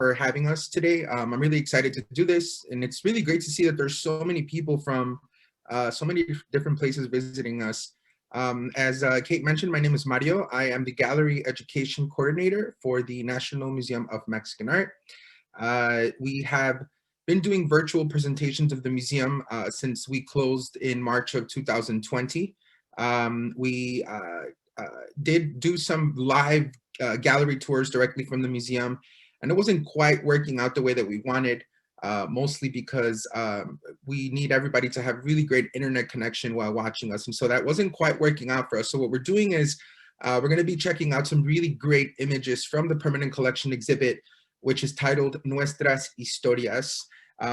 for having us today. I'm really excited to do this, and it's really great to see that there's so many people from so many different places visiting us. As Kate mentioned, my name is Mario. I am the Gallery Education Coordinator for the National Museum of Mexican Art. We have been doing virtual presentations of the museum since we closed in March of 2020. We did do some live gallery tours directly from the museum, and it wasn't quite working out the way that we wanted, mostly because we need everybody to have really great internet connection while watching us, and so that wasn't quite working out for us. So what we're doing is we're going to be checking out some really great images from the permanent collection exhibit, which is titled Nuestras Historias.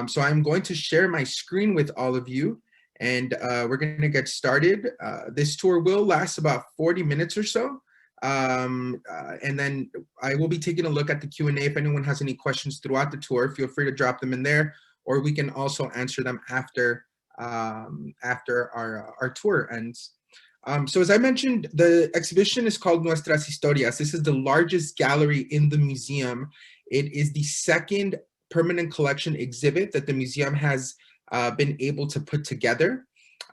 So I'm going to share my screen with all of you, and we're going to get started. This tour will last about 40 minutes or so. And then I will be taking a look at the Q&A. If anyone has any questions throughout the tour, feel free to drop them in there, or we can also answer them after our tour ends. So as I mentioned, the exhibition is called Nuestras Historias. This is the largest gallery in the museum. It is the second permanent collection exhibit that the museum has been able to put together.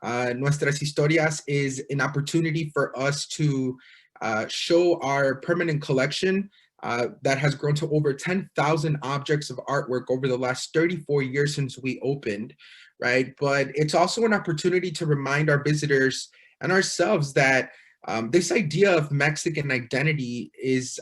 Nuestras Historias is an opportunity for us to show our permanent collection that has grown to over 10,000 objects of artwork over the last 34 years since we opened, right? But it's also an opportunity to remind our visitors and ourselves that this idea of Mexican identity is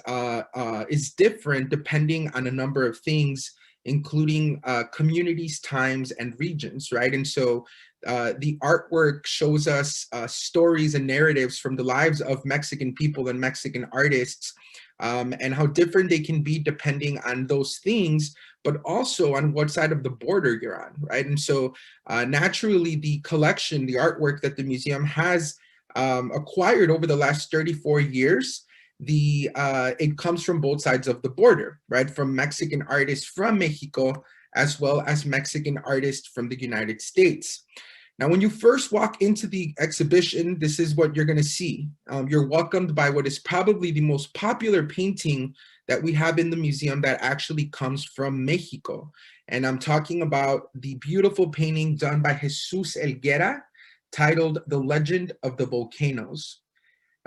different depending on a number of things, including communities, times, and regions, right? And so the artwork shows us stories and narratives from the lives of Mexican people and Mexican artists, and how different they can be depending on those things, but also on what side of the border you're on, right? And so naturally, the collection, the artwork that the museum has acquired over the last 34 years, it comes from both sides of the border, right? From Mexican artists from Mexico, as well as Mexican artists from the United States. Now, when you first walk into the exhibition, this is what you're gonna see. You're welcomed by what is probably the most popular painting that we have in the museum that actually comes from Mexico. And I'm talking about the beautiful painting done by Jesus Helguera, titled The Legend of the Volcanoes.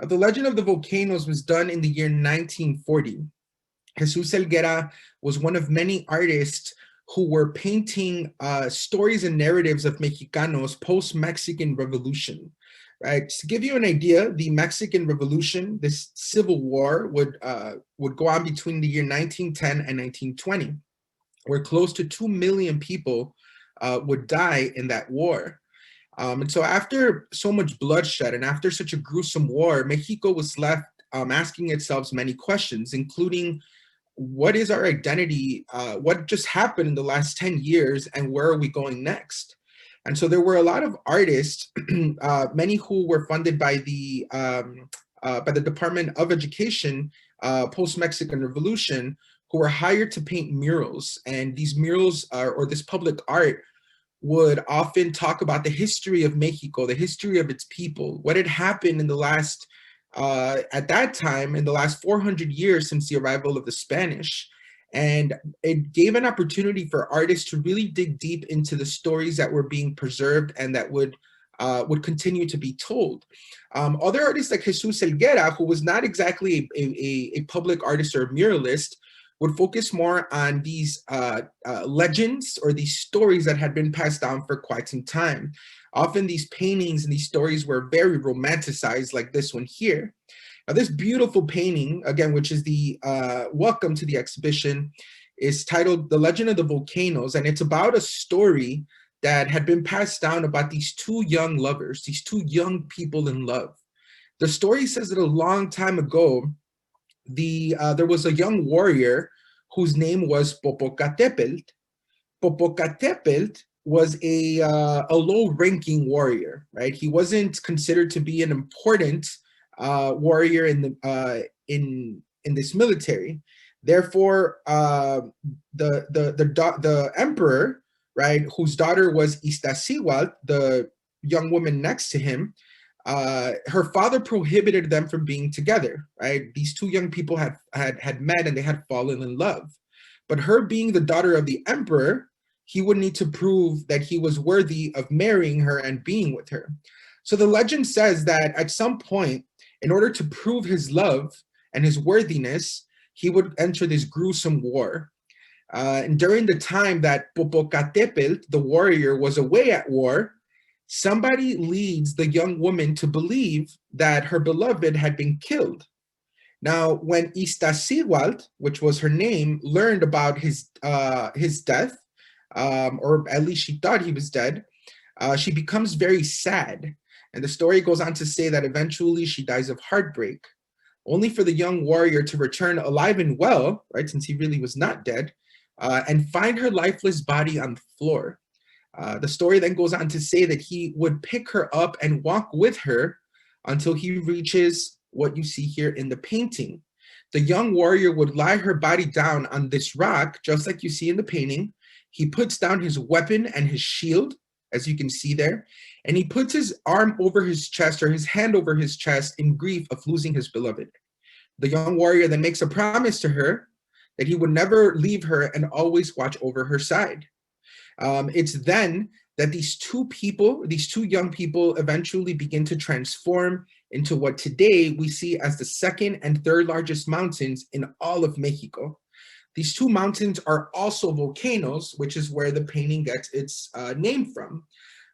Now, The Legend of the Volcanoes was done in the year 1940. Jesus Helguera was one of many artists who were painting stories and narratives of Mexicanos post-Mexican Revolution, right? To give you an idea, the Mexican Revolution, this civil war, would go on between the year 1910 and 1920, where close to 2 million people would die in that war. And so after so much bloodshed and after such a gruesome war, Mexico was left asking itself many questions, including what is our identity? What just happened in the last 10 years, and where are we going next? And so there were a lot of artists, many who were funded by the Department of Education post-Mexican Revolution, who were hired to paint murals. And these murals or this public art would often talk about the history of Mexico, the history of its people, what had happened in the last, at that time, in the last 400 years since the arrival of the Spanish. And it gave an opportunity for artists to really dig deep into the stories that were being preserved and that would continue to be told. Other artists like Jesus Helguera, who was not exactly a public artist or a muralist, would focus more on these legends or these stories that had been passed down for quite some time. Often these paintings and these stories were very romanticized, like this one here. Now, this beautiful painting, again, which is the welcome to the exhibition, is titled The Legend of the Volcanoes, and it's about a story that had been passed down about these two young lovers, these two young people in love. The story says that a long time ago, there was a young warrior whose name was Popocatépetl. Popocatépetl was a low-ranking warrior, right? He wasn't considered to be an important warrior in this military. Therefore, the emperor, right, whose daughter was Iztaccíhuatl, the young woman next to him, her father prohibited them from being together, right? These two young people had met and they had fallen in love. But her being the daughter of the emperor, he would need to prove that he was worthy of marrying her and being with her. So the legend says that at some point, in order to prove his love and his worthiness, he would enter this gruesome war. And during the time that Popocatépetl, the warrior, was away at war, somebody leads the young woman to believe that her beloved had been killed. Now, when Iztaccíhuatl, which was her name, learned about his death, or at least she thought he was dead, she becomes very sad. And the story goes on to say that eventually she dies of heartbreak, only for the young warrior to return alive and well, right, since he really was not dead, and find her lifeless body on the floor. The story then goes on to say that he would pick her up and walk with her until he reaches what you see here in the painting. The young warrior would lie her body down on this rock, just like you see in the painting. He puts down his weapon and his shield, as you can see there, and he puts his arm over his chest, or his hand over his chest, in grief of losing his beloved. The young warrior then makes a promise to her that he would never leave her and always watch over her side. It's then that these two young people, eventually begin to transform into what today we see as the second and third largest mountains in all of Mexico. These two mountains are also volcanoes, which is where the painting gets its name from.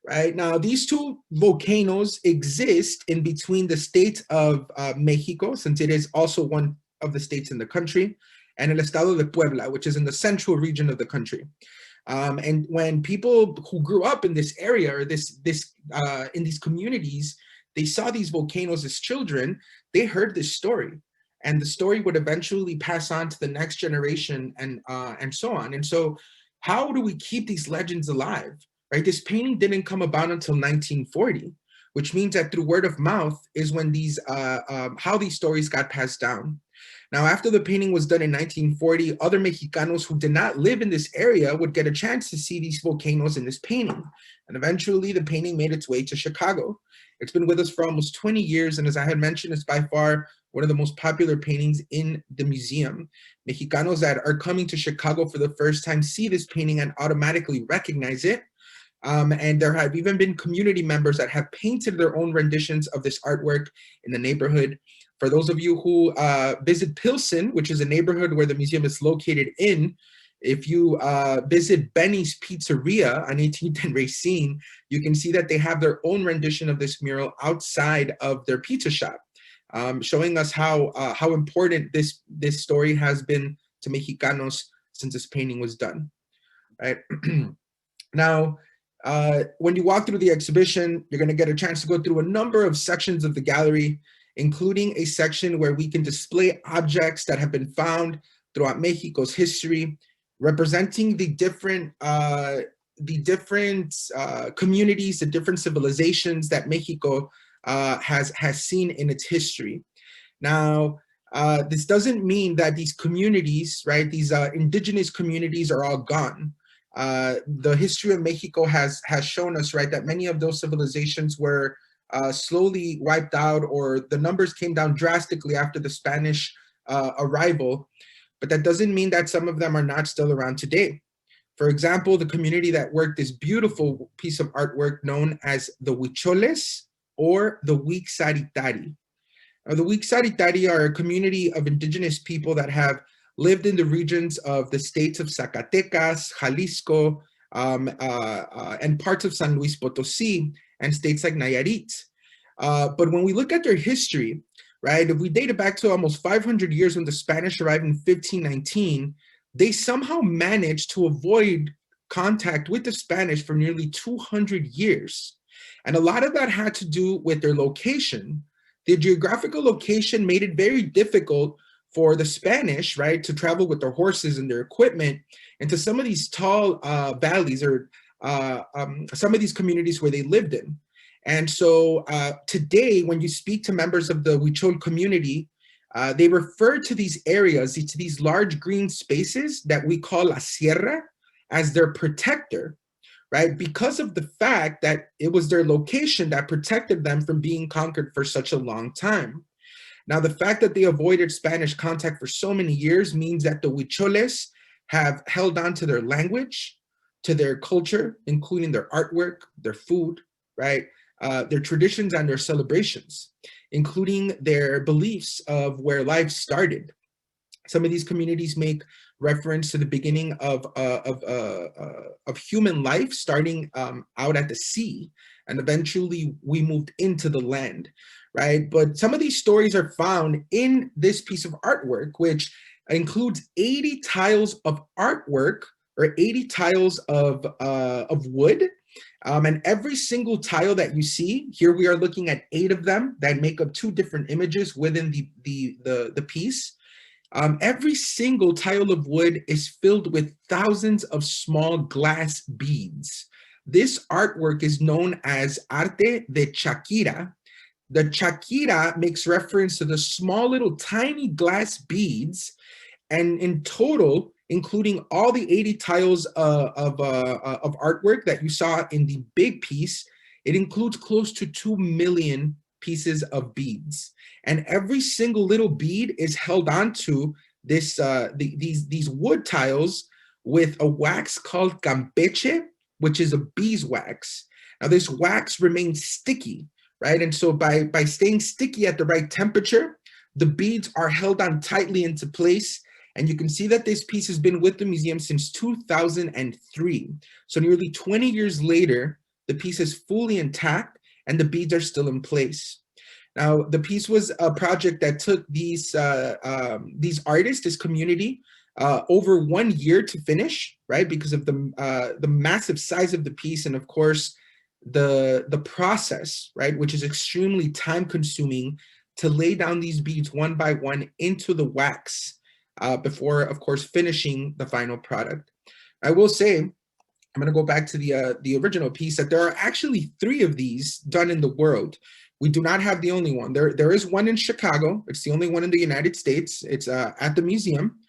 Right now, these two volcanoes exist in between the state of Mexico, since it is also one of the states in the country, and el estado de Puebla, which is in the central region of the country. And when people who grew up in this area, or in these communities, they saw these volcanoes as children, they heard this story, and the story would eventually pass on to the next generation, and so on. And so, how do we keep these legends alive? Right, this painting didn't come about until 1940, which means that through word of mouth is when how these stories got passed down. Now, after the painting was done in 1940, other Mexicanos who did not live in this area would get a chance to see these volcanoes in this painting. And eventually the painting made its way to Chicago. It's been with us for almost 20 years. And as I had mentioned, it's by far one of the most popular paintings in the museum. Mexicanos that are coming to Chicago for the first time see this painting and automatically recognize it. And there have even been community members that have painted their own renditions of this artwork in the neighborhood. For those of you who visit Pilsen, which is a neighborhood where the museum is located in, if you visit Benny's Pizzeria on 18th and Racine, you can see that they have their own rendition of this mural outside of their pizza shop, showing us how important this story has been to Mexicanos since this painting was done. Right now, when you walk through the exhibition, you're going to get a chance to go through a number of sections of the gallery, including a section where we can display objects that have been found throughout Mexico's history, representing the different communities, the different civilizations that Mexico has seen in its history. Now, this doesn't mean that these communities, right, these indigenous communities are all gone. The history of Mexico has shown us, right, that many of those civilizations were slowly wiped out, or the numbers came down drastically after the Spanish arrival. But that doesn't mean that some of them are not still around today. For example, the community that worked this beautiful piece of artwork known as the Huicholes or the Huixaritari. The Huixaritari are a community of indigenous people that have lived in the regions of the states of Zacatecas, Jalisco, and parts of San Luis Potosí, and states like Nayarit. But when we look at their history, right, if we date it back to almost 500 years when the Spanish arrived in 1519, they somehow managed to avoid contact with the Spanish for nearly 200 years. And a lot of that had to do with their location. The geographical location made it very difficult for the Spanish, right, to travel with their horses and their equipment into some of these tall valleys, or some of these communities where they lived in. And so today, when you speak to members of the Huichol community, they refer to these areas, to these large green spaces that we call La Sierra, as their protector, right? Because of the fact that it was their location that protected them from being conquered for such a long time. Now, the fact that they avoided Spanish contact for so many years means that the Huicholes have held on to their language, to their culture, including their artwork, their food, right? Their traditions and their celebrations, including their beliefs of where life started. Some of these communities make reference to the beginning of human life, starting out at the sea, and eventually we moved into the land, right? But some of these stories are found in this piece of artwork, which includes 80 tiles of artwork, or 80 tiles of wood. And every single tile that you see here, we are looking at 8 of them that make up 2 different images within the piece. Every single tile of wood is filled with thousands of small glass beads. This artwork is known as Arte de Chaquira. The Chaquira makes reference to the small little tiny glass beads, and in total, including all the 80 tiles of artwork that you saw in the big piece, it includes close to 2 million pieces of beads. And every single little bead is held onto these wood tiles with a wax called campeche, which is a beeswax. Now this wax remains sticky, right? And so by staying sticky at the right temperature, the beads are held on tightly into place. And you can see that this piece has been with the museum since 2003. So nearly 20 years later, the piece is fully intact and the beads are still in place. Now, the piece was a project that took these artists, this community, over 1 year to finish, right? Because of the massive size of the piece, and of course, the process, right, which is extremely time-consuming to lay down these beads one by one into the wax before, of course, finishing the final product. I will say, I'm going to go back to the original piece, that there are actually 3 of these done in the world. We do not have the only one. There is one in Chicago. It's the only one in the United States. It's at the museum.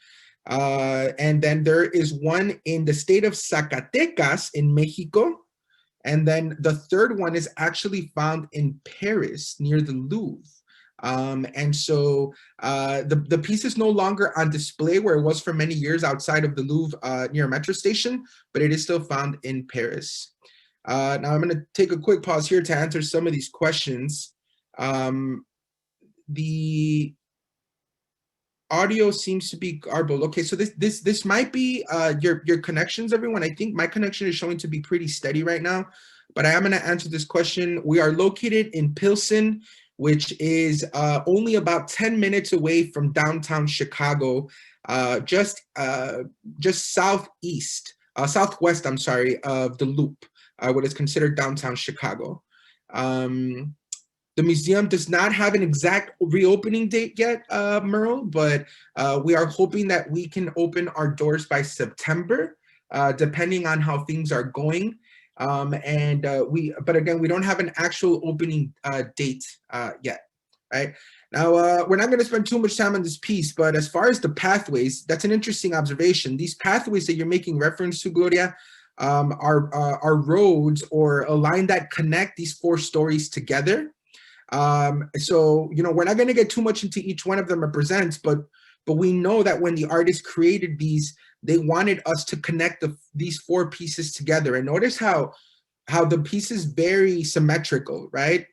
And then there is one in the state of Zacatecas in Mexico. And then the third one is actually found in Paris near the Louvre. And so the piece is no longer on display where it was for many years outside of the Louvre near a metro station, but it is still found in Paris. Now I'm going to take a quick pause here to answer some of these questions. The audio seems to be garbled. Okay, so this might be your connections, everyone. I think my connection is showing to be pretty steady right now, but I am going to answer this question. We are located in Pilsen, which is only about 10 minutes away from downtown Chicago, just southwest, I'm sorry, of the Loop, what is considered downtown Chicago. The museum does not have an exact reopening date yet, Merle, but we are hoping that we can open our doors by September, depending on how things are going. But again, we don't have an actual opening date yet, right? Now, we're not going to spend too much time on this piece, but as far as the pathways, that's an interesting observation. These pathways that you're making reference to, Gloria, are roads or a line that connect these 4 stories together. So, you know, we're not going to get too much into each one of them represents, but we know that when the artists created these, they wanted us to connect these 4 pieces together. And notice how the piece is very symmetrical, right?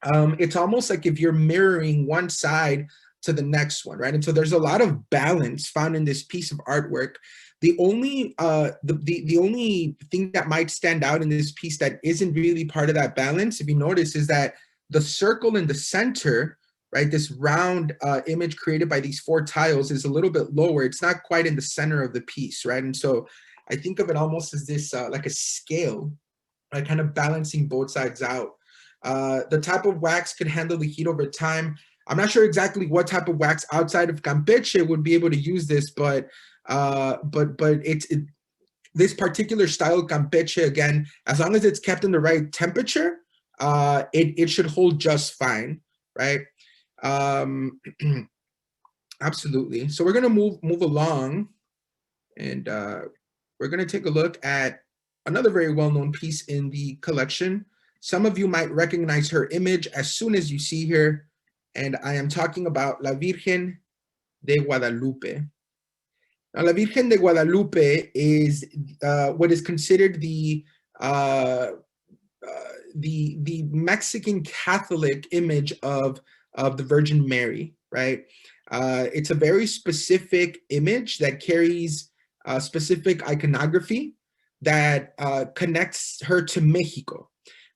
It's almost like if you're mirroring one side to the next one, right? And so there's a lot of balance found in this piece of artwork. The only the only thing that might stand out in this piece that isn't really part of that balance, if you notice, is that the circle in the center, right, this round image created by these 4 tiles is a little bit lower. It's not quite in the center of the piece, right? And so I think of it almost as this like a scale, right, kind of balancing both sides out. The type of wax could handle the heat over time. I'm not sure exactly what type of wax outside of Campeche would be able to use this, but this particular style Campeche, again, as long as it's kept in the right temperature, it should hold just fine, right? Absolutely. So we're gonna move along, and we're gonna take a look at another very well-known piece in the collection. Some of you might recognize her image as soon as you see her, and I am talking about La Virgen de Guadalupe. Now, La Virgen de Guadalupe is what is considered uh, the Mexican Catholic image of the Virgin Mary, right? It's a very specific image that carries specific iconography that connects her to Mexico.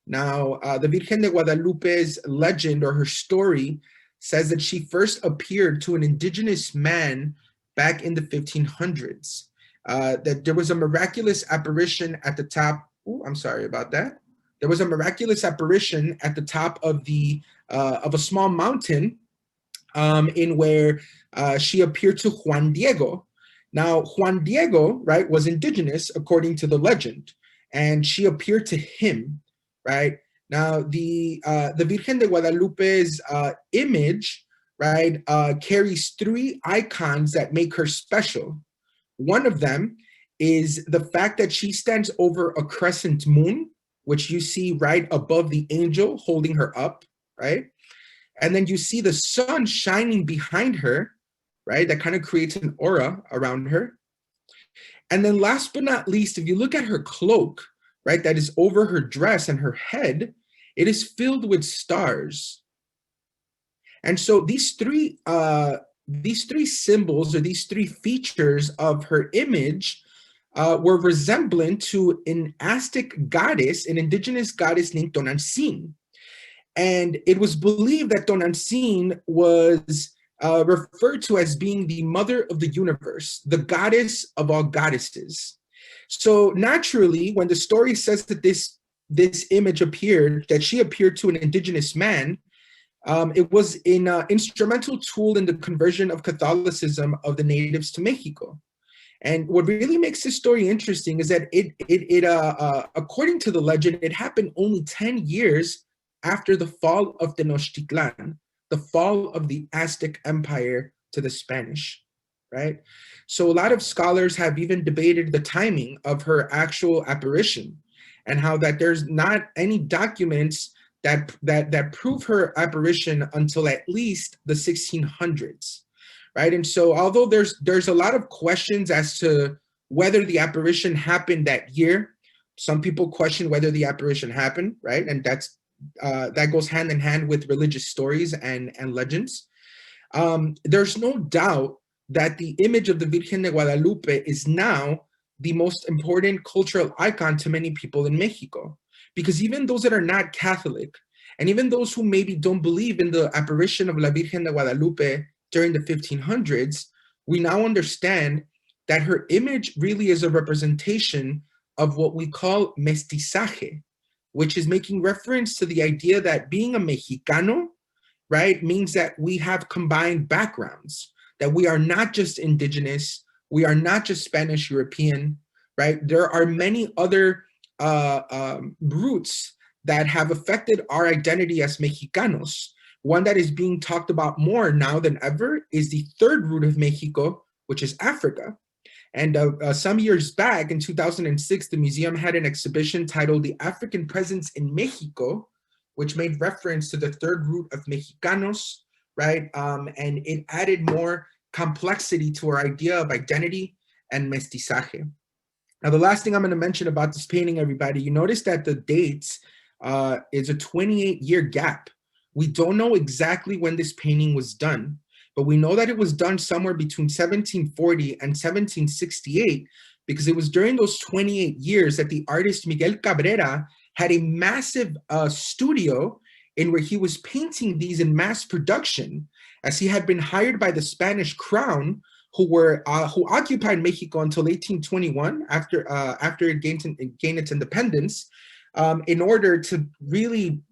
Now, the Virgen de Guadalupe's legend or her story says that she first appeared to an indigenous man back in the 1500s. That there was a miraculous apparition at the top. Oh, I'm sorry about that. There was a miraculous apparition at the top of a small mountain in where she appeared to Juan Diego. Now, Juan Diego, right, was indigenous according to the legend, and she appeared to him, right? Now, the Virgen de Guadalupe's image, right, carries three icons that make her special. One of them is the fact that she stands over a crescent moon, which you see right above the angel holding her up, right? And then you see the sun shining behind her, right? That kind of creates an aura around her. And then last but not least, if you look at her cloak, right, that is over her dress and her head, it is filled with stars. And so these three symbols or these three features of her image were resemblant to an Aztec goddess, an indigenous goddess named Tonantzin. And it was believed that Tonantzin was referred to as being the mother of the universe, the goddess of all goddesses. So naturally, when the story says that this image appeared, that she appeared to an indigenous man, it was an instrumental tool in the conversion of Catholicism of the natives to Mexico. And what really makes this story interesting is that according to the legend, it happened only 10 years after the fall of Tenochtitlan, the fall of the Aztec Empire to the Spanish, right? So a lot of scholars have even debated the timing of her actual apparition and how that there's not any documents that prove her apparition until at least the 1600s, right? And so although there's a lot of questions as to whether the apparition happened that year, some people question whether the apparition happened, right? And that goes hand in hand with religious stories and legends. There's no doubt that the image of the Virgen de Guadalupe is now the most important cultural icon to many people in Mexico. Because even those that are not Catholic, and even those who maybe don't believe in the apparition of La Virgen de Guadalupe during the 1500s, we now understand that her image really is a representation of what we call mestizaje, which is making reference to the idea that being a Mexicano, right, means that we have combined backgrounds, that we are not just indigenous, we are not just Spanish European, right? There are many other roots that have affected our identity as Mexicanos. One that is being talked about more now than ever is the third root of Mexico, which is Africa. And some years back, in 2006, the museum had an exhibition titled The African Presence in Mexico, which made reference to the third root of Mexicanos, right? And it added more complexity to our idea of identity and mestizaje. Now, the last thing I'm going to mention about this painting, everybody, you notice that the dates is a 28-year gap. We don't know exactly when this painting was done, but we know that it was done somewhere between 1740 and 1768, because it was during those 28 years that the artist Miguel Cabrera had a massive studio in where he was painting these in mass production, as he had been hired by the Spanish crown, who occupied Mexico until 1821, after it gained its independence, in order to really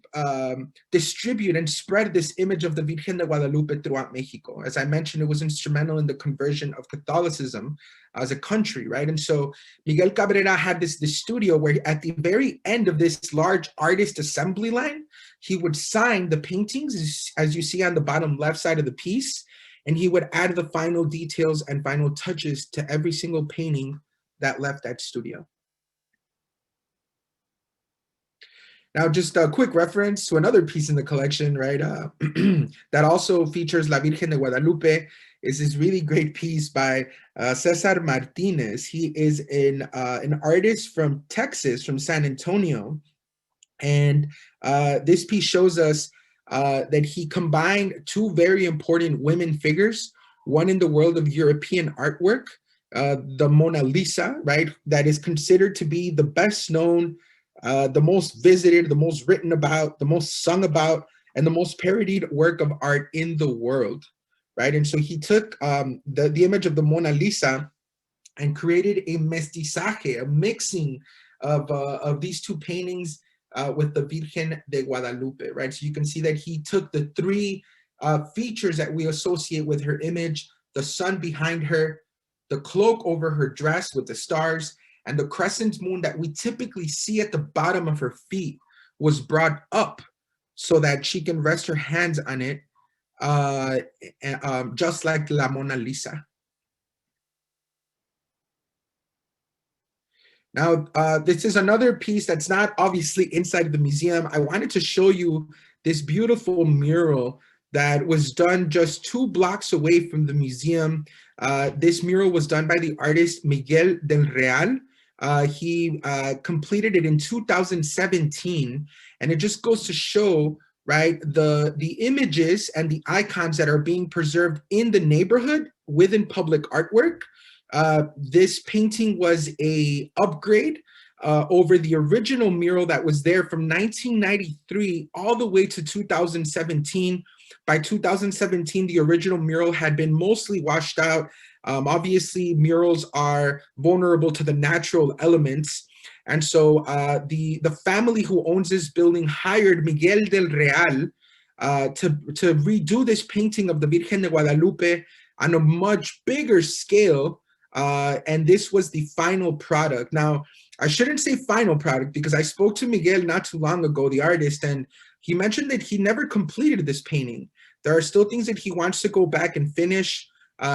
distribute and spread this image of the Virgen de Guadalupe throughout Mexico. As I mentioned, it was instrumental in the conversion of Catholicism as a country, right? And so Miguel Cabrera had this studio where at the very end of this large artist assembly line, he would sign the paintings, as you see on the bottom left side of the piece, and he would add the final details and final touches to every single painting that left that studio. Now, just a quick reference to another piece in the collection, right, that also features La Virgen de Guadalupe, is this really great piece by Cesar Martinez. He is an artist from Texas, from San Antonio. And this piece shows us that he combined two very important women figures, one in the world of European artwork, the Mona Lisa, right, that is considered to be the best known, the most visited, the most written about, the most sung about, and the most parodied work of art in the world, right? And so he took the image of the Mona Lisa and created a mestizaje, a mixing of these two paintings with the Virgen de Guadalupe, right? So you can see that he took the three features that we associate with her image: the sun behind her, the cloak over her dress with the stars, and the crescent moon that we typically see at the bottom of her feet was brought up so that she can rest her hands on it, just like La Mona Lisa. Now, this is another piece that's not obviously inside the museum. I wanted to show you this beautiful mural that was done just 2 blocks away from the museum. This mural was done by the artist Miguel del Real. He completed it in 2017, and it just goes to show, right, the images and the icons that are being preserved in the neighborhood within public artwork. This painting was a upgrade over the original mural that was there from 1993 all the way to 2017. By 2017, the original mural had been mostly washed out. Obviously, murals are vulnerable to the natural elements. And so the family who owns this building hired Miguel del Real to redo this painting of the Virgen de Guadalupe on a much bigger scale. And this was the final product. Now, I shouldn't say final product because I spoke to Miguel not too long ago, the artist, and he mentioned that he never completed this painting. There are still things that he wants to go back and finish.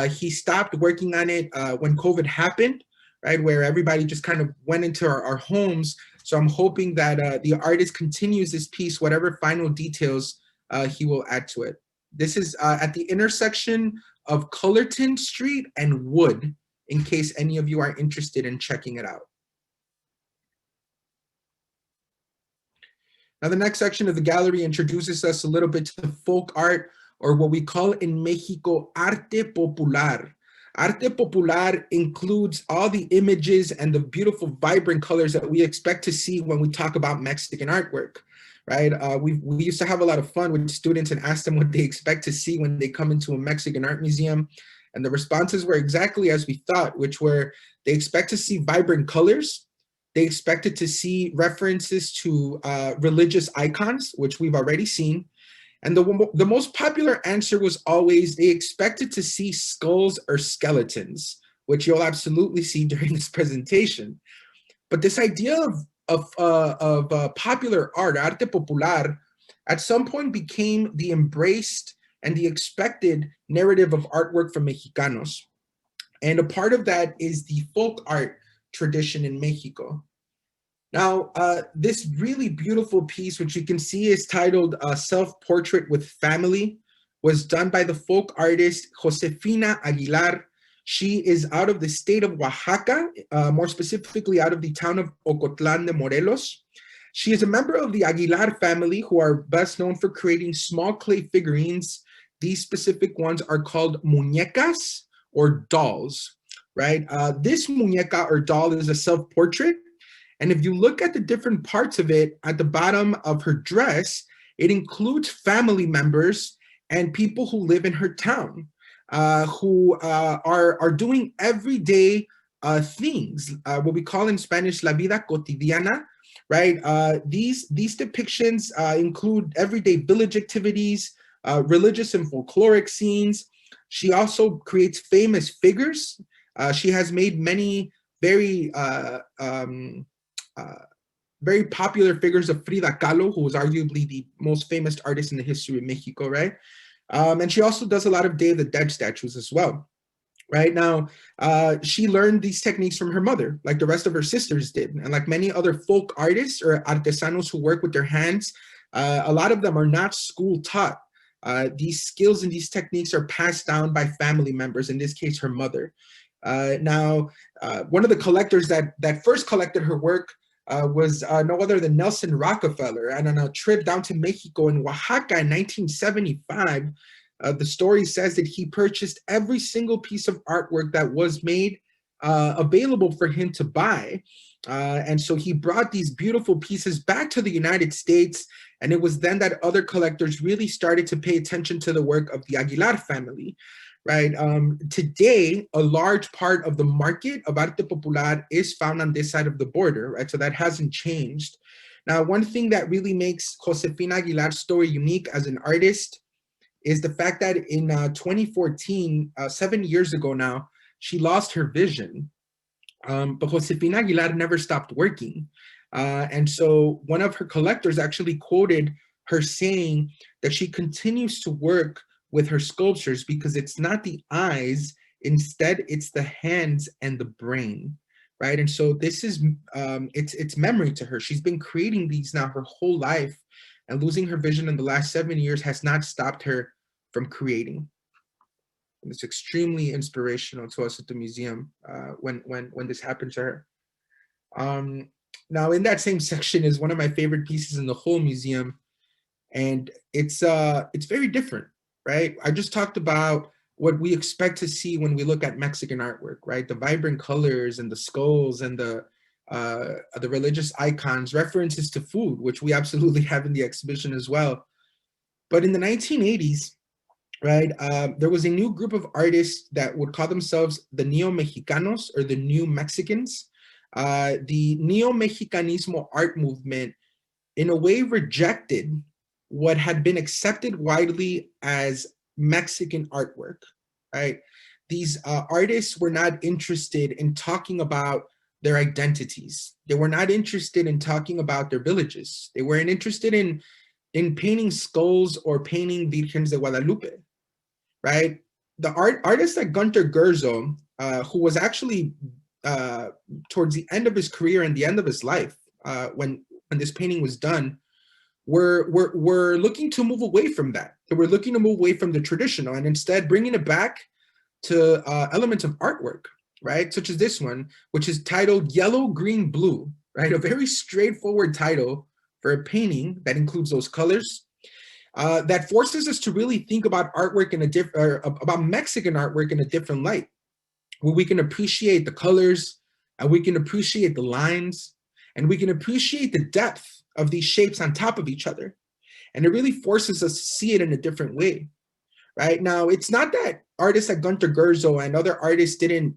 He stopped working on it when COVID happened, right, where everybody just kind of went into our homes. So I'm hoping that the artist continues this piece, whatever final details he will add to it. This is at the intersection of Cullerton Street and Wood, in case any of you are interested in checking it out. Now, the next section of the gallery introduces us a little bit to the folk art, or what we call in Mexico, arte popular. Arte popular includes all the images and the beautiful, vibrant colors that we expect to see when we talk about Mexican artwork, right? We used to have a lot of fun with students and ask them what they expect to see when they come into a Mexican art museum. And the responses were exactly as we thought, which were they expect to see vibrant colors. They expected to see references to religious icons, which we've already seen. And the most popular answer was always they expected to see skulls or skeletons, which you'll absolutely see during this presentation. But this idea of popular art, arte popular, at some point became the embraced and the expected narrative of artwork from Mexicanos. And a part of that is the folk art tradition in Mexico. Now, this really beautiful piece, which you can see is titled Self-Portrait with Family, was done by the folk artist Josefina Aguilar. She is out of the state of Oaxaca, more specifically out of the town of Ocotlan de Morelos. She is a member of the Aguilar family, who are best known for creating small clay figurines. These specific ones are called muñecas, or dolls, right? This muñeca or doll is a self-portrait. And if you look at the different parts of it, at the bottom of her dress, it includes family members and people who live in her town, who are doing everyday things, what we call in Spanish, la vida cotidiana, right? These depictions include everyday village activities, religious and folkloric scenes. She also creates famous figures. She has made many very popular figures of Frida Kahlo, who was arguably the most famous artist in the history of Mexico, right? And she also does a lot of Day of the Dead statues as well. Right now, she learned these techniques from her mother, like the rest of her sisters did. And like many other folk artists or artesanos who work with their hands, a lot of them are not school taught. These skills and these techniques are passed down by family members, in this case, her mother. One of the collectors that first collected her work was no other than Nelson Rockefeller. And on a trip down to Mexico in Oaxaca in 1975, the story says that he purchased every single piece of artwork that was made available for him to buy. And so he brought these beautiful pieces back to the United States. And it was then that other collectors really started to pay attention to the work of the Aguilar family, right? Today, a large part of the market of arte popular is found on this side of the border, right? So that hasn't changed. Now, one thing that really makes Josefina Aguilar's story unique as an artist is the fact that in 2014, 7 years ago now, she lost her vision. But Josefina Aguilar never stopped working. And so one of her collectors actually quoted her saying that she continues to work with her sculptures because it's not the eyes, instead it's the hands and the brain, right? And so this is, it's memory to her. She's been creating these now her whole life, and losing her vision in the last 7 years has not stopped her from creating. And it's extremely inspirational to us at the museum when this happened to her. Now, in that same section is one of my favorite pieces in the whole museum, and it's very different, right? I just talked about what we expect to see when we look at Mexican artwork, right? The vibrant colors and the skulls and the religious icons, references to food, which we absolutely have in the exhibition as well. But in the 1980s, right, there was a new group of artists that would call themselves the Neo-Mexicanos, or the New Mexicans. The Neo-Mexicanismo art movement, in a way, rejected what had been accepted widely as Mexican artwork, right? These artists were not interested in talking about their identities. They were not interested in talking about their villages. They weren't interested in painting skulls or painting Virgen De Guadalupe, right? The artist like Gunter Gurzo, who was actually towards the end of his career and the end of his life, when this painting was done, were looking to move away from that. They were looking to move away from the traditional and instead bringing it back to elements of artwork, right? Such as this one, which is titled Yellow, Green, Blue, right? A very straightforward title for a painting that includes those colors. That forces us to really think about artwork in a different, about Mexican artwork in a different light, where we can appreciate the colors, and we can appreciate the lines, and we can appreciate the depth of these shapes on top of each other. And it really forces us to see it in a different way, right? Now, it's not that artists like Gunter Gurzo and other artists didn't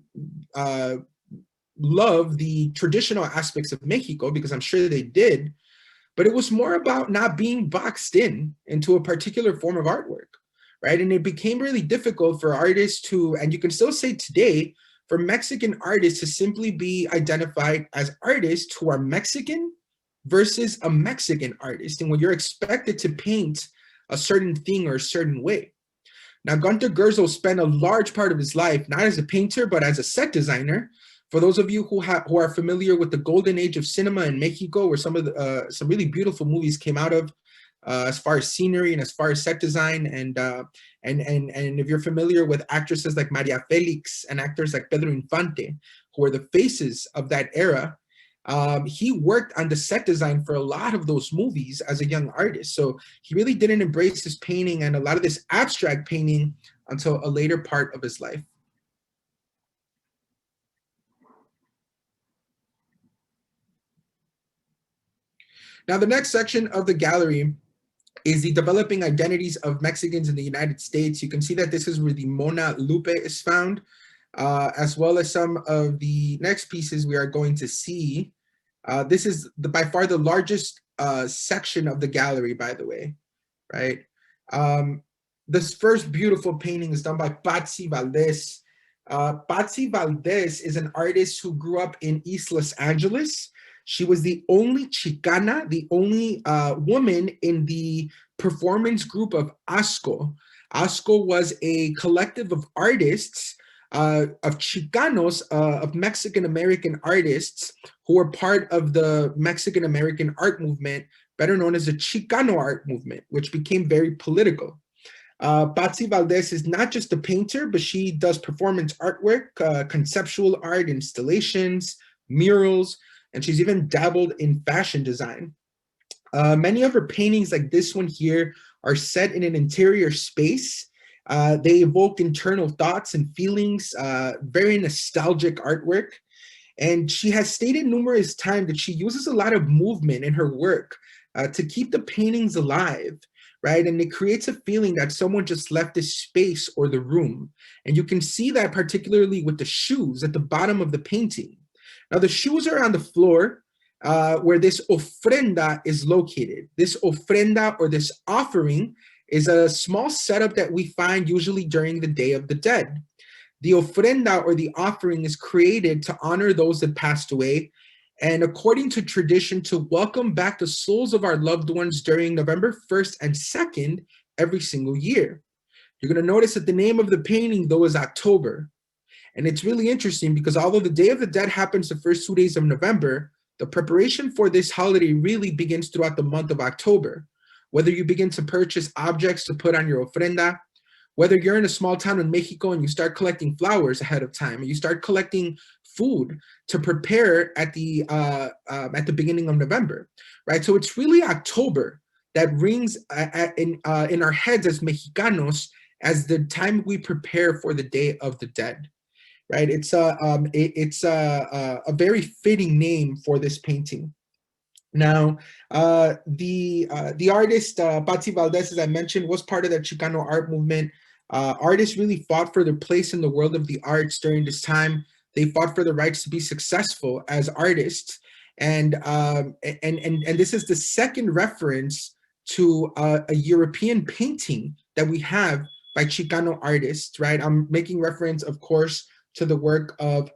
love the traditional aspects of Mexico, because I'm sure they did, but it was more about not being boxed into a particular form of artwork, right? And it became really difficult for artists to, and you can still say today, for Mexican artists to simply be identified as artists who are Mexican versus a Mexican artist, and when you're expected to paint a certain thing or a certain way. Now, Gunter Gurzo spent a large part of his life, not as a painter, but as a set designer. For those of you who are familiar with the golden age of cinema in Mexico, where some really beautiful movies came out of, as far as scenery and as far as set design, and if you're familiar with actresses like Maria Felix and actors like Pedro Infante, who are the faces of that era, he worked on the set design for a lot of those movies as a young artist. So he really didn't embrace his painting and a lot of this abstract painting until a later part of his life. Now, the next section of the gallery is the developing identities of Mexicans in the United States. You can see that this is where the Mona Lupe is found, as well as some of the next pieces we are going to see. This is by far the largest section of the gallery, by the way, right? This first beautiful painting is done by Patsy Valdez. Patsy Valdez is an artist who grew up in East Los Angeles. She was the only Chicana, the only woman in the performance group of ASCO. ASCO was a collective of artists, of Chicanos, of Mexican-American artists who were part of the Mexican-American art movement, better known as the Chicano art movement, which became very political. Patsy Valdez is not just a painter, but she does performance artwork, conceptual art, installations, murals, and she's even dabbled in fashion design. Many of her paintings, like this one here, are set in an interior space. They evoke internal thoughts and feelings, very nostalgic artwork. And she has stated numerous times that she uses a lot of movement in her work to keep the paintings alive, right? And it creates a feeling that someone just left this space or the room. And you can see that particularly with the shoes at the bottom of the painting. Now, the shoes are on the floor where this ofrenda is located. This ofrenda, or this offering, is a small setup that we find usually during the Day of the Dead. The ofrenda, or the offering, is created to honor those that passed away, and according to tradition, to welcome back the souls of our loved ones during November 1st and 2nd every single year. You're going to notice that the name of the painting, though, is October. And it's really interesting because although the Day of the Dead happens the first 2 days of November, the preparation for this holiday really begins throughout the month of October. Whether you begin to purchase objects to put on your ofrenda, whether you're in a small town in Mexico and you start collecting flowers ahead of time, or you start collecting food to prepare at the beginning of November, right? So it's really October that rings in our heads as Mexicanos as the time we prepare for the Day of the Dead, right? It's a very fitting name for this painting. Now, the artist Patsy Valdez, as I mentioned, was part of the Chicano art movement. Artists really fought for their place in the world of the arts during this time. They fought for the rights to be successful as artists, and this is the second reference to a European painting that we have by Chicano artists. Right, I'm making reference, of course, to the work of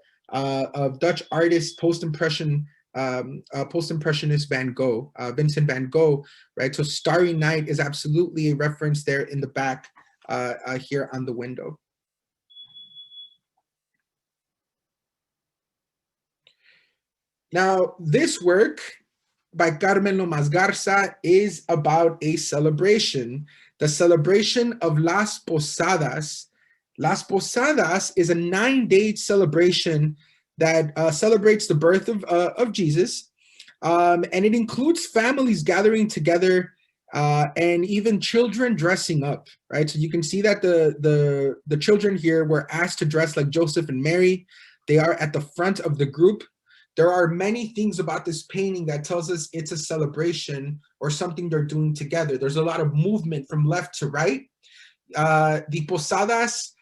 Dutch artist post-impressionist Van Gogh, Vincent van Gogh, right? So Starry Night is absolutely a reference there in the back here on the window. Now, this work by Carmen Lomas Garza is about a celebration, the celebration of Las Posadas. Las Posadas is a 9-day celebration that celebrates the birth of Jesus, and it includes families gathering together and even children dressing up, right? So you can see that the children here were asked to dress like Joseph and Mary. They are at the front of the group. There are many things about this painting that tells us it's a celebration or something they're doing together. There's a lot of movement from left to right. The Posadas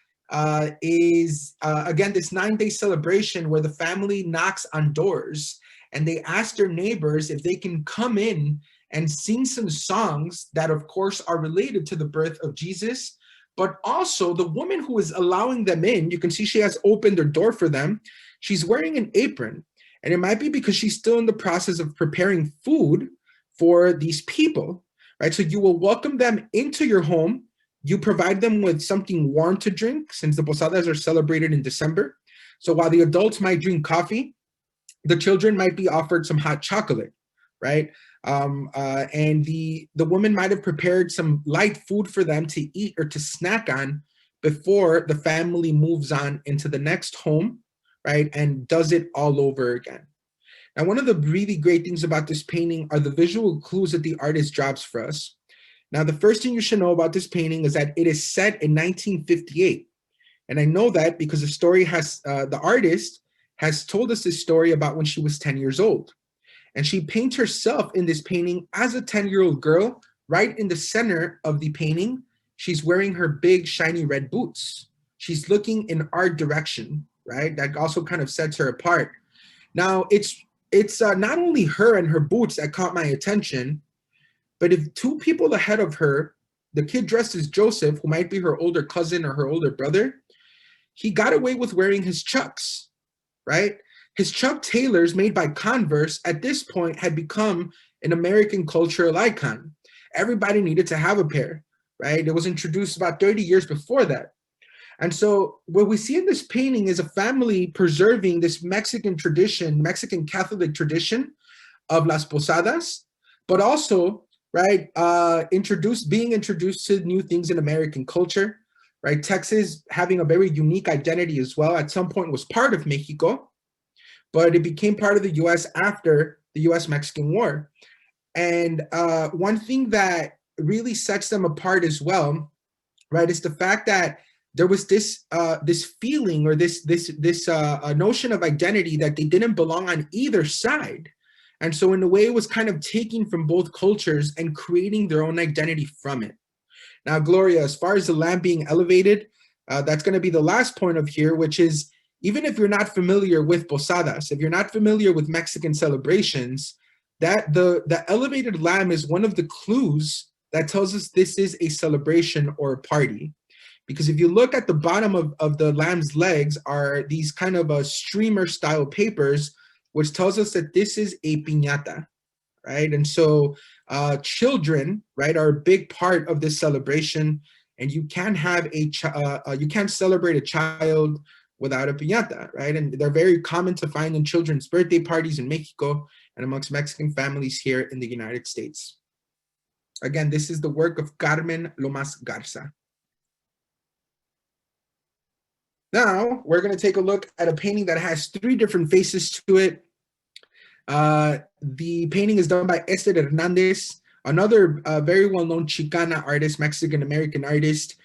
is, again, this 9-day celebration where the family knocks on doors and they ask their neighbors if they can come in and sing some songs that, of course, are related to the birth of Jesus. But also the woman who is allowing them in, you can see she has opened their door for them. She's wearing an apron. And it might be because she's still in the process of preparing food for these people, right? So you will welcome them into your home. You provide them with something warm to drink, since the Posadas are celebrated in December. So while the adults might drink coffee, the children might be offered some hot chocolate, right? And the woman might have prepared some light food for them to eat or to snack on before the family moves on into the next home, right? And does it all over again. Now, one of the really great things about this painting are the visual clues that the artist drops for us. Now, the first thing you should know about this painting is that it is set in 1958. And I know that because the artist has told us this story about when she was 10 years old. And she paints herself in this painting as a 10-year-old girl. Right in the center of the painting, she's wearing her big shiny red boots. She's looking in our direction, right? That also kind of sets her apart. Now, it's not only her and her boots that caught my attention, but if two people ahead of her, the kid dressed as Joseph, who might be her older cousin or her older brother, he got away with wearing his Chucks, right? His Chuck Taylors made by Converse at this point had become an American cultural icon. Everybody needed to have a pair, right? It was introduced about 30 years before that. And so what we see in this painting is a family preserving this Mexican tradition, Mexican Catholic tradition of Las Posadas, but also, right? Being introduced to new things in American culture, right? Texas having a very unique identity as well. At some point was part of Mexico, but it became part of the U.S. after the U.S.-Mexican War. And one thing that really sets them apart as well, right, is the fact that there was this feeling or this notion of identity that they didn't belong on either side. And so in a way, it was kind of taking from both cultures and creating their own identity from it. Now, Gloria, as far as the lamb being elevated, that's going to be the last point of here, which is even if you're not familiar with Posadas, if you're not familiar with Mexican celebrations, that the elevated lamb is one of the clues that tells us this is a celebration or a party. Because if you look at the bottom of the lamb's legs are these kind of streamer style papers, which tells us that this is a piñata, right? And so children, right, are a big part of this celebration, and you can't have you can't celebrate a child without a piñata, right? And they're very common to find in children's birthday parties in Mexico and amongst Mexican families here in the United States. Again, this is the work of Carmen Lomas Garza. Now, we're going to take a look at a painting that has 3 different faces to it. The painting is done by Este Hernandez, another very well-known Chicana artist, Mexican-American artist.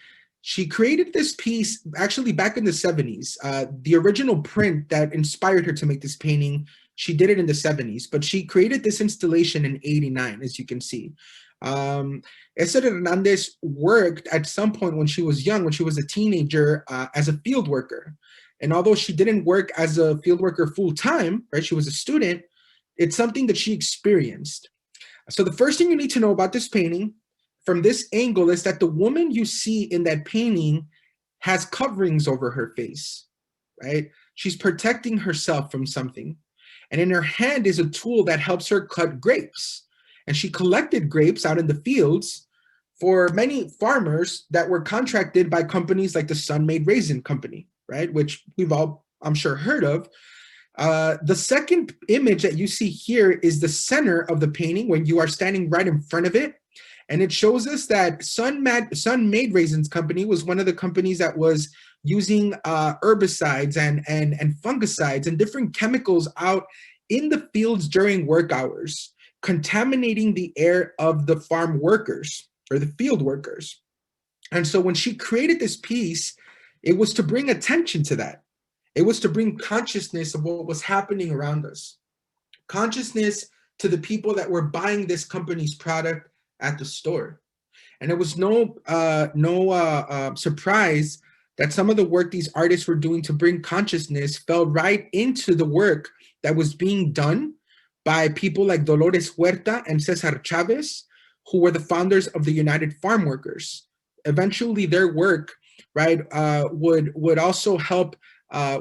She created this piece actually back in the 70s. The original print that inspired her to make this painting, she did it in the 70s, but she created this installation in 89, as you can see. Cesar Hernandez worked at some point when she was young, when she was a teenager, as a field worker. And although she didn't work as a field worker full-time, right, she was a student, it's something that she experienced. So the first thing you need to know about this painting from this angle is that the woman you see in that painting has coverings over her face, right? She's protecting herself from something. And in her hand is a tool that helps her cut grapes. And she collected grapes out in the fields for many farmers that were contracted by companies like the Sun-Made Raisin Company, right? Which we've all, I'm sure, heard of. The second image that you see here is the center of the painting when you are standing right in front of it. And it shows us that Sun-Made Raisins Company was one of the companies that was using herbicides and fungicides and different chemicals out in the fields during work hours, contaminating the air of the farm workers or the field workers. And so when she created this piece, it was to bring attention to that. It was to bring consciousness of what was happening around us, consciousness to the people that were buying this company's product at the store. And it was no surprise that some of the work these artists were doing to bring consciousness fell right into the work that was being done by people like Dolores Huerta and Cesar Chavez, who were the founders of the United Farm Workers. Eventually, their work, right, would also help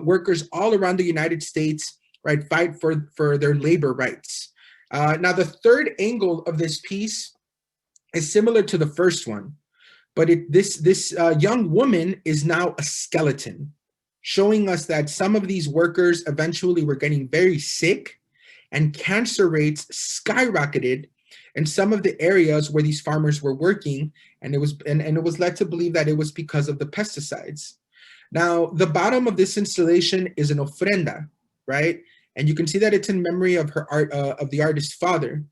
workers all around the United States, right, fight for their labor rights. Now, the third angle of this piece is similar to the first one, but this young woman is now a skeleton, showing us that some of these workers eventually were getting very sick, and cancer rates skyrocketed in some of the areas where these farmers were working, and it was led to believe that it was because of the pesticides. Now, the bottom of this installation is an ofrenda, right? And you can see that it's in memory of her art, of the artist's father.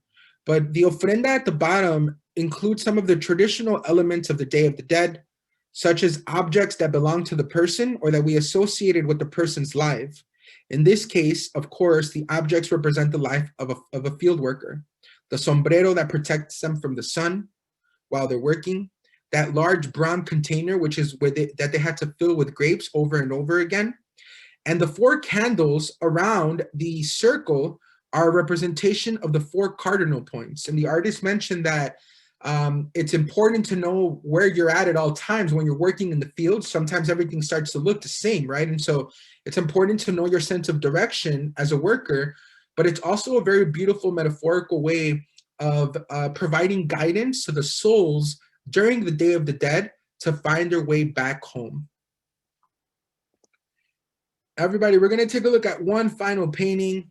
But the ofrenda at the bottom includes some of the traditional elements of the Day of the Dead, such as objects that belong to the person or that we associated with the person's life. In this case, of course, the objects represent the life of a field worker. The sombrero that protects them from the sun while they're working, that large brown container, which is that they had to fill with grapes over and over again. And the 4 candles around the circle are a representation of the 4 cardinal points. And the artist mentioned that it's important to know where you're at all times when you're working in the field. Sometimes everything starts to look the same, right? And so it's important to know your sense of direction as a worker, but it's also a very beautiful metaphorical way of providing guidance to the souls during the Day of the Dead to find their way back home. Everybody, we're going to take a look at one final painting,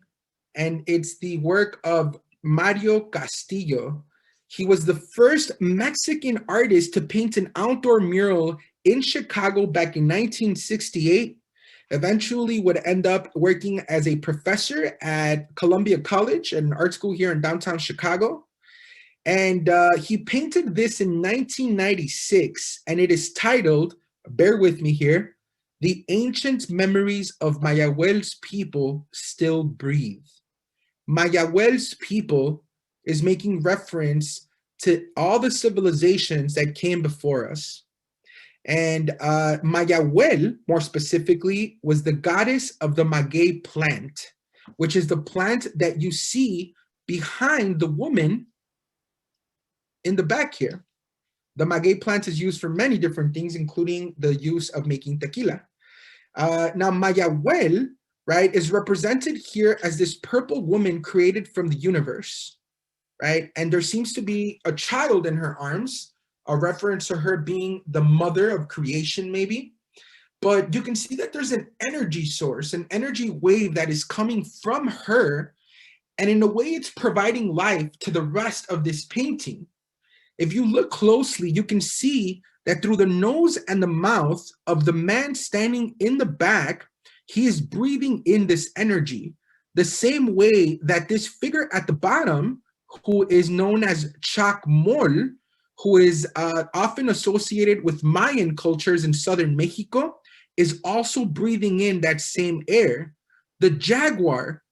and it's the work of Mario Castillo. He was the first Mexican artist to paint an outdoor mural in Chicago back in 1968. Eventually would end up working as a professor at Columbia College, an art school here in downtown Chicago. And he painted this in 1996, and it is titled, bear with me here, "The Ancient Memories of Mayahuel's People Still Breathe." Mayahuel's people is making reference to all the civilizations that came before us. And Mayahuel, more specifically, was the goddess of the maguey plant, which is the plant that you see behind the woman in the back here. The maguey plant is used for many different things, including the use of making tequila. Now, Mayahuel, right, is represented here as this purple woman created from the universe, right? And there seems to be a child in her arms, a reference to her being the mother of creation, maybe. But you can see that there's an energy source, an energy wave that is coming from her. And in a way, it's providing life to the rest of this painting. If you look closely, you can see that through the nose and the mouth of the man standing in the back, he is breathing in this energy, the same way that this figure at the bottom, who is known as Chacmol, who is often associated with Mayan cultures in southern Mexico, is also breathing in that same air. The jaguar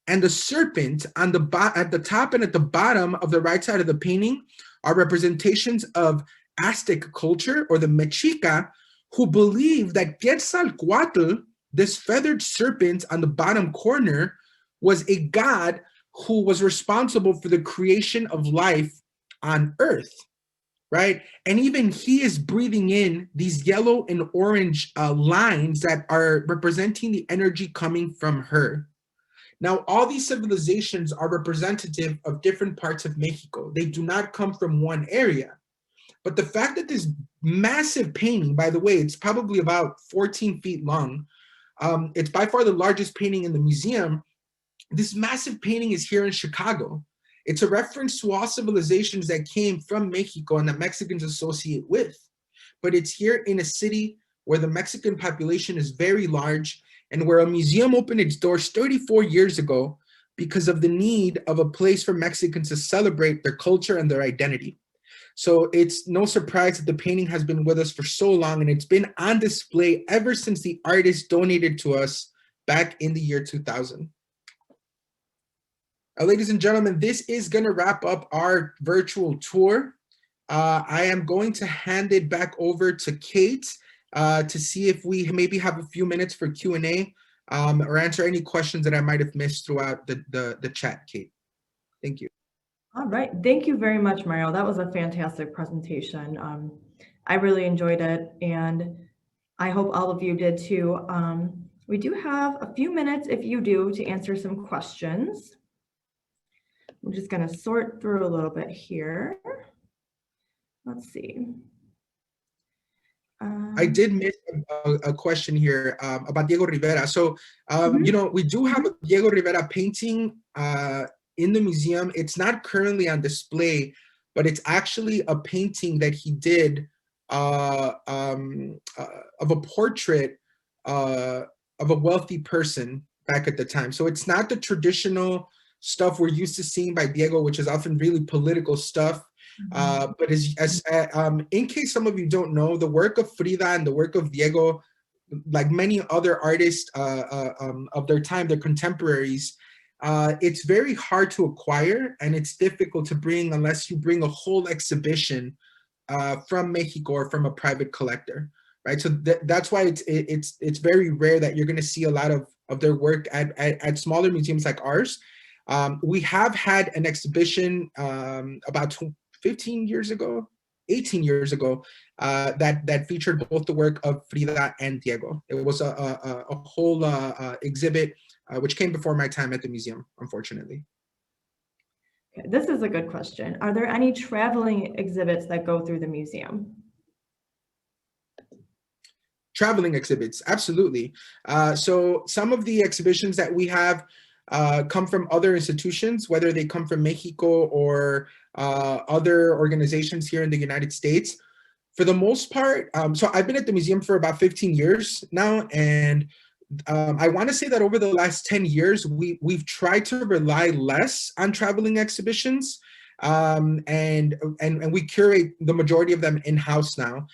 and the serpent on at the top and at the bottom of the right side of the painting are representations of Aztec culture, or the Mexica, who believe that Quetzalcoatl, this feathered serpent on the bottom corner, was a god who was responsible for the creation of life on Earth, right? And even he is breathing in these yellow and orange lines that are representing the energy coming from her. Now, all these civilizations are representative of different parts of Mexico. They do not come from one area. But the fact that this massive painting, by the way, it's probably about 14 feet long. It's by far the largest painting in the museum. This massive painting is here in Chicago. It's a reference to all civilizations that came from Mexico and that Mexicans associate with. But it's here in a city where the Mexican population is very large, and where a museum opened its doors 34 years ago because of the need of a place for Mexicans to celebrate their culture and their identity. So it's no surprise that the painting has been with us for so long, and it's been on display ever since the artist donated to us back in the year 2000. Ladies and gentlemen, this is going to wrap up our virtual tour. I am going to hand it back over to Kate to see if we maybe have a few minutes for Q&A or answer any questions that I might have missed throughout the chat, Kate. Thank you. All right. Thank you very much, Mario. That was a fantastic presentation. I really enjoyed it, and I hope all of you did too. We do have a few minutes, if you do, to answer some questions. I'm just going to sort through a little bit here. Let's see. I did miss a question here about Diego Rivera. So, you know, we do have a Diego Rivera painting in the museum. It's not currently on display, but it's actually a painting that he did of a portrait of a wealthy person back at the time. So it's not the traditional stuff we're used to seeing by Diego, which is often really political stuff. But in case some of you don't know, the work of Frida and the work of Diego, like many other artists of their time, their contemporaries, it's very hard to acquire, and it's difficult to bring unless you bring a whole exhibition from Mexico or from a private collector, right? So that's why it's very rare that you're going to see a lot of their work at smaller museums like ours. We have had an exhibition about 15 years ago, 18 years ago, that featured both the work of Frida and Diego. It was a whole exhibit which came before my time at the museum, unfortunately. This is a good question. Are there any traveling exhibits that go through the museum? Traveling exhibits, absolutely. So some of the exhibitions that we have, come from other institutions, whether they come from Mexico or other organizations here in the United States. For the most part, so I've been at the museum for about 15 years now, and I want to say that over the last 10 years, we've tried to rely less on traveling exhibitions, and we curate the majority of them in-house now.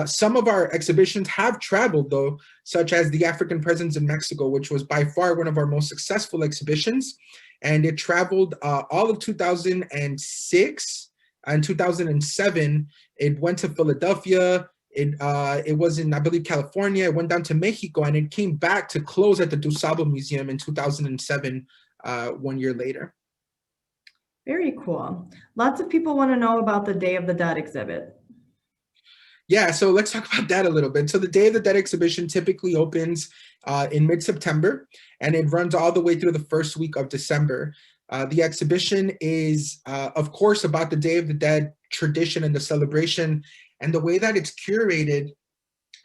Some of our exhibitions have traveled though, such as the African Presence in Mexico, which was by far one of our most successful exhibitions, and it traveled all of 2006 and 2007. It went to Philadelphia. It was in, I believe, California. It went down to Mexico, and it came back to close at the DuSable Museum in 2007, 1 year later. Very cool. Lots of people want to know about the Day of the Dead exhibit. Yeah, so let's talk about that a little bit. So the Day of the Dead exhibition typically opens in mid-September, and it runs all the way through the first week of December. The exhibition is, of course, about the Day of the Dead tradition and the celebration. And the way that it's curated,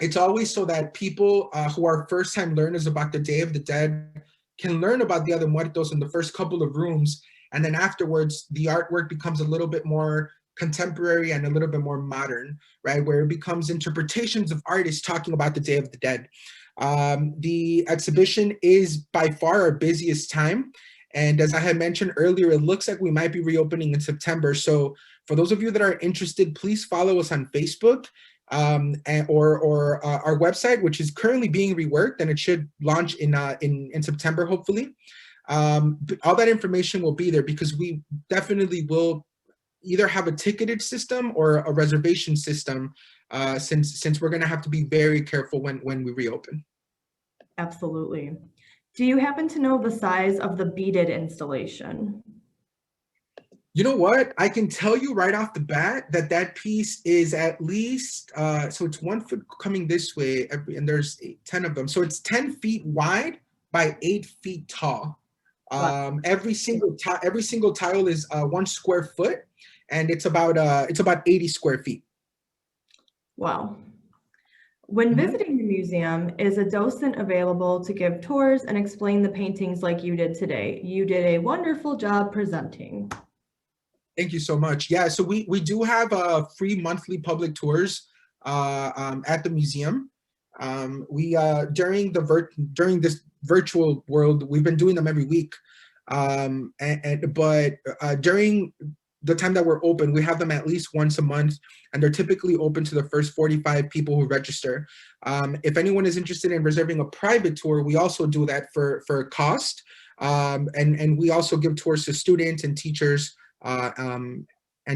it's always so that people who are first-time learners about the Day of the Dead can learn about Dia de Muertos in the first couple of rooms. And then afterwards, the artwork becomes a little bit more contemporary and a little bit more modern, right? Where it becomes interpretations of artists talking about the Day of the Dead. The exhibition is by far our busiest time. And as I had mentioned earlier, it looks like we might be reopening in September. So for those of you that are interested, please follow us on Facebook or our website, which is currently being reworked, and it should launch in September, hopefully. All that information will be there because we definitely will either have a ticketed system or a reservation system, since we're going to have to be very careful when we reopen. Absolutely. Do you happen to know the size of the Beaded installation? You know what? I can tell you right off the bat that that piece is at least, so it's 1 foot coming this way, and there's 10 of them. So it's 10 feet wide by 8 feet tall. Wow. Every single tile is 1 square foot, and it's about 80 square feet. Wow. When visiting the museum, is a docent available to give tours and explain the paintings like you did today? You did a wonderful job presenting. Thank you so much. Yeah, so we do have free monthly public tours at the museum. During this virtual world, we've been doing them every week. But during the time that we're open, we have them at least once a month, and they're typically open to the first 45 people who register. If anyone is interested in reserving a private tour, we also do that for a cost. And we also give tours to students and teachers and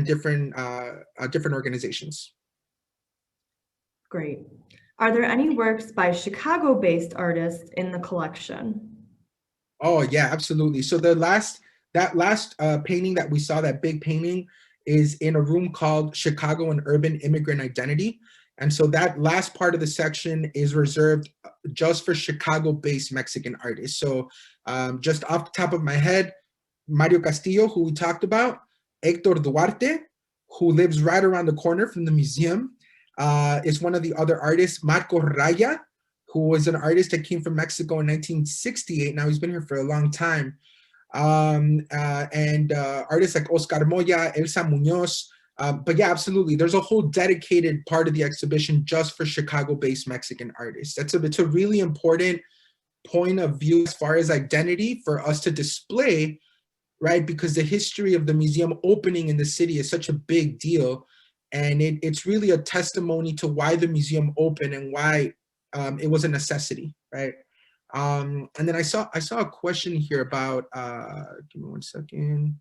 different organizations. Great. Are there any works by Chicago-based artists in the collection? Oh yeah, absolutely. So that last painting that we saw, that big painting, is in a room called Chicago and Urban Immigrant Identity. And so that last part of the section is reserved just for Chicago-based Mexican artists. So just off the top of my head, Mario Castillo, who we talked about, Hector Duarte, who lives right around the corner from the museum, is one of the other artists. Marco Raya, who was an artist that came from Mexico in 1968. Now he's been here for a long time. And artists like Oscar Moya, Elsa Munoz. But yeah, absolutely. There's a whole dedicated part of the exhibition just for Chicago-based Mexican artists. It's a really important point of view as far as identity for us to display, right? Because the history of the museum opening in the city is such a big deal. And it's really a testimony to why the museum opened and why it was a necessity, right? And then I saw a question here about, give me 1 second.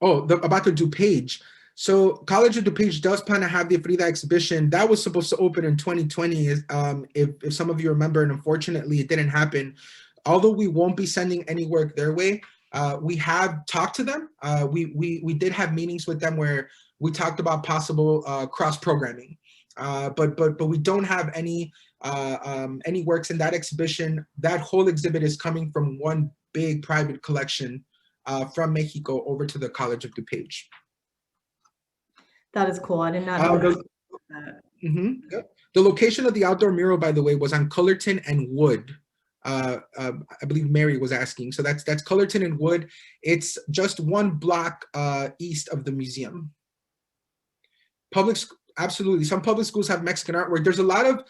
Oh, about the DuPage. So College of DuPage does plan to have the Frida exhibition. That was supposed to open in 2020, if some of you remember, and unfortunately it didn't happen. Although we won't be sending any work their way, we have talked to them. We did have meetings with them where we talked about possible cross-programming. But we don't have any works in that exhibition. That whole exhibit is coming from one big private collection from Mexico over to the College of DuPage. That is cool. I did not know that. Yep. The location of the outdoor mural, by the way, was on Cullerton and Wood. I believe Mary was asking. So that's Cullerton and Wood. It's just one block east of the museum. Absolutely. Some public schools have Mexican artwork. There's a lot of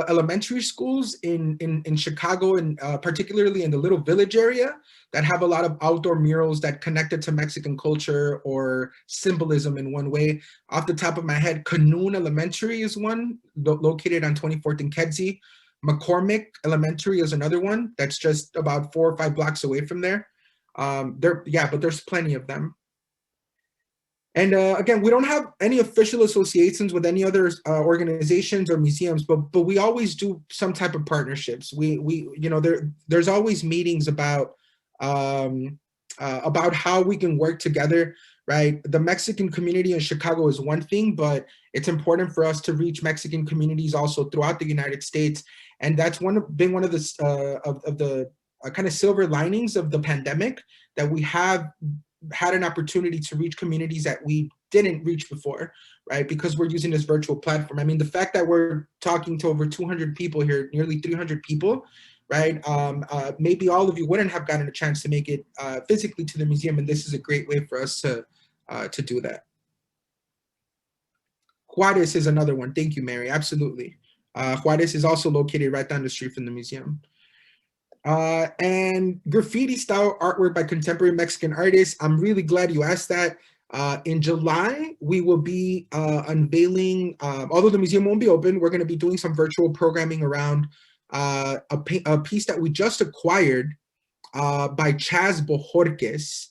elementary schools in Chicago, and particularly in the Little Village area, that have a lot of outdoor murals that connected to Mexican culture or symbolism in one way. Off the top of my head, Canoon Elementary is one located on 24th and Kedzie. McCormick Elementary is another one that's just about 4 or 5 blocks away from there. But there's plenty of them. And again, we don't have any official associations with any other organizations or museums, but we always do some type of partnerships. There's always meetings about how we can work together, right? The Mexican community in Chicago is one thing, but it's important for us to reach Mexican communities also throughout the United States, and that's been one of the kind of silver linings of the pandemic, that we have had an opportunity to reach communities that we didn't reach before, right? Because we're using this virtual platform. I mean, the fact that we're talking to over 200 people here, nearly 300 people, right? Maybe all of you wouldn't have gotten a chance to make it physically to the museum, and this is a great way for us to do that. Juarez is another one. Thank you, Mary. Absolutely. Juarez is also located right down the street from the museum. And graffiti style artwork by contemporary Mexican artists. I'm really glad you asked that. In July, we will be unveiling, although the museum won't be open, we're going to be doing some virtual programming around a piece that we just acquired by Chas Bojorquez.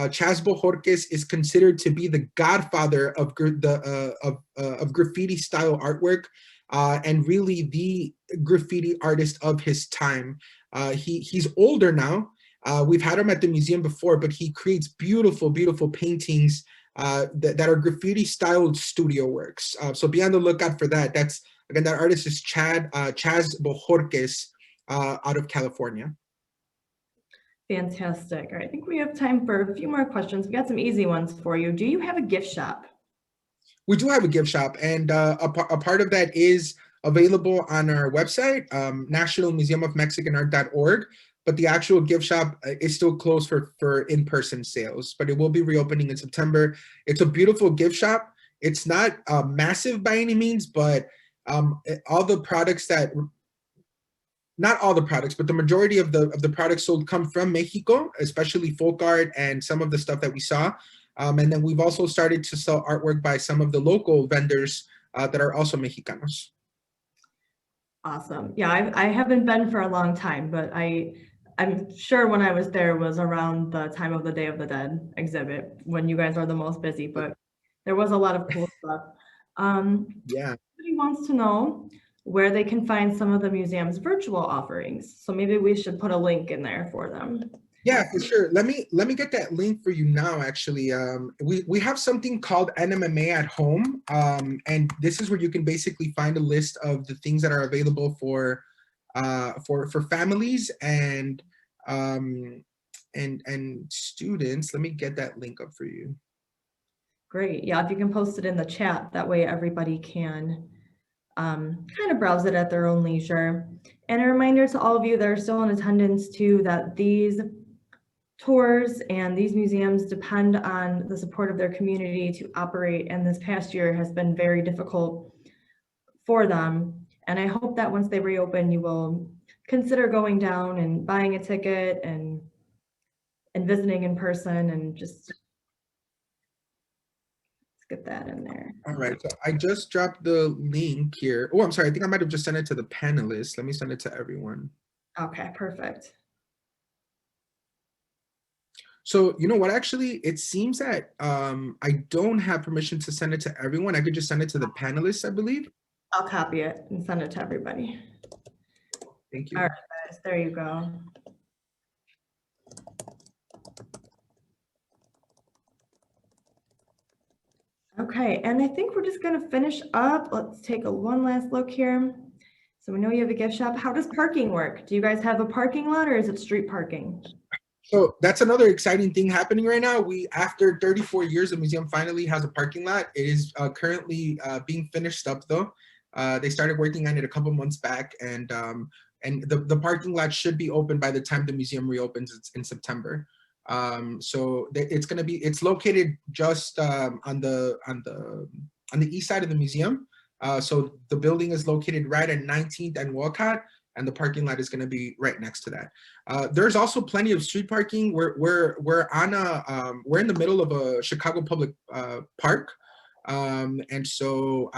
Chas Bojorquez is considered to be the godfather of graffiti style artwork, and really the graffiti artist of his time. He's older now. We've had him at the museum before, but he creates beautiful, beautiful paintings that are graffiti styled studio works. So be on the lookout for that. That artist is Chas Bojorquez out of California. Fantastic. All right, I think we have time for a few more questions. We got some easy ones for you. Do you have a gift shop? We do have a gift shop, and a part of that is available on our website, nationalmuseumofmexicanart.org, but the actual gift shop is still closed for in-person sales, but it will be reopening in September. It's a beautiful gift shop. It's not massive by any means, but all the products not all the products, but the majority of the products sold come from Mexico, especially folk art and some of the stuff that we saw. And then we've also started to sell artwork by some of the local vendors that are also Mexicanos. Awesome. Yeah, I haven't been for a long time, but I'm sure when I was there was around the time of the Day of the Dead exhibit, when you guys are the most busy, but there was a lot of cool stuff. Yeah. Somebody wants to know where they can find some of the museum's virtual offerings. So maybe we should put a link in there for them. Yeah, for sure. Let me get that link for you now, actually. We have something called NMMA at Home, and this is where you can basically find a list of the things that are available for families and students. Let me get that link up for you. Great. Yeah, if you can post it in the chat, that way everybody can kind of browse it at their own leisure. And a reminder to all of you that are still in attendance too, that these tours and these museums depend on the support of their community to operate, and this past year has been very difficult for them. And I hope that once they reopen, you will consider going down and buying a ticket and visiting in person, and just let's get that in there. All right, so I just dropped the link here. Oh, I'm sorry, I think I might have just sent it to the panelists. Let me send it to everyone. Okay, perfect. So you know what, actually, it seems that I don't have permission to send it to everyone. I could just send it to the panelists, I believe. I'll copy it and send it to everybody. Thank you. All right, guys, there you go. Okay, and I think we're just gonna finish up. Let's take one last look here. So we know you have a gift shop. How does parking work? Do you guys have a parking lot, or is it street parking? So that's another exciting thing happening right now. After 34 years, the museum finally has a parking lot. It is currently being finished up though. They started working on it a couple months back, and the parking lot should be open by the time the museum reopens in September. So it's located just on the east side of the museum. So the building is located right at 19th and Walcott, and the parking lot is going to be right next to that. There's also plenty of street parking. We're in the middle of a Chicago public park, and so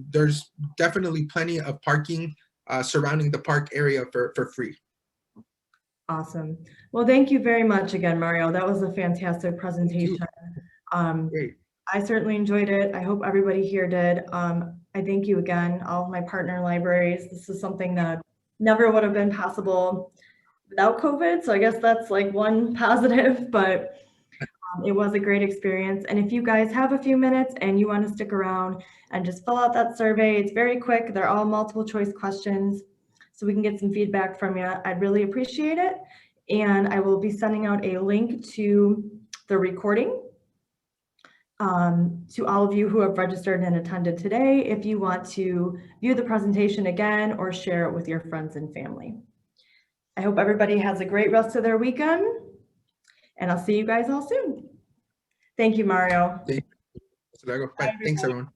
there's definitely plenty of parking surrounding the park area for free. Awesome. Well, thank you very much again, Mario. That was a fantastic presentation. Great. I certainly enjoyed it. I hope everybody here did. I thank you again, all of my partner libraries. This is something that never would have been possible without COVID. So I guess that's like one positive, but it was a great experience. And if you guys have a few minutes and you want to stick around and just fill out that survey, it's very quick. They're all multiple choice questions, so we can get some feedback from you. I'd really appreciate it. And I will be sending out a link to the recording to all of you who have registered and attended today, if you want to view the presentation again or share it with your friends and family. I hope everybody has a great rest of their weekend, and I'll see you guys all soon. Thank you, Mario. Thanks, everyone.